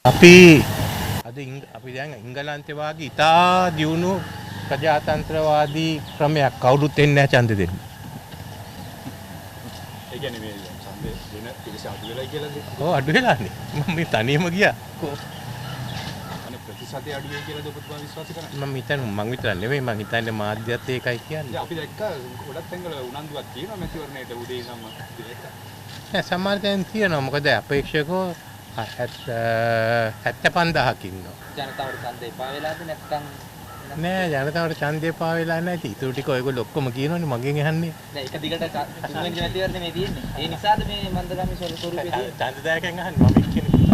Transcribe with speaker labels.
Speaker 1: අපි අපි දැන් එංගලන්තේ වාගේ ඉතා දියුණු ප්‍රජාතන්ත්‍රවාදී ක්‍රමයක් කවුරුත් එන්නේ නැහැ ඡන්දෙ දෙන්න.
Speaker 2: ඒ කියන්නේ මේ ඡන්දෙ දෙන පිරිස අඩු වෙලා කියලාද?
Speaker 1: ඔව් අඩු වෙලානේ. මම මේ තනියම ගියා.
Speaker 2: අනේ ප්‍රතිශතය අඩු වෙයි කියලාද ඔබතුමා විශ්වාස කරන්නේ?
Speaker 1: මම විතර නෙවෙයි මං හිතන්නේ මාධ්‍යත් ඒකයි කියන්නේ.
Speaker 2: දැන් අපි දැක්ක ගොඩක් තැන්වල උනන්දුවක් තියෙනවා මැතිවරණයට උදේ ඉඳන්ම දැක්කා.
Speaker 1: නෑ සමහර තැන් තියෙනවා. මොකද අපේක්ෂකෝ 75000ක් ඉන්නවා.
Speaker 3: ජනතාවට ඡන්දේ එපා වෙලාද නැත්නම්
Speaker 1: නෑ ජනතාවට ඡන්දේ පා වෙලා නැහැ. ඉතින් ටික ඔයගොල්ලෝ ඔක්කොම කියනවනේ මගෙන් අහන්නේ.
Speaker 3: දැන් එක දිගට තුන්වෙනි මැතිවරණේ මේ තියෙන්නේ. ඒ නිසාද මේ මන්දගාමී ස්වරූපේ තියෙන්නේ?
Speaker 1: ඡන්දදායකයන් අහන්නේ මම කියන්නේ.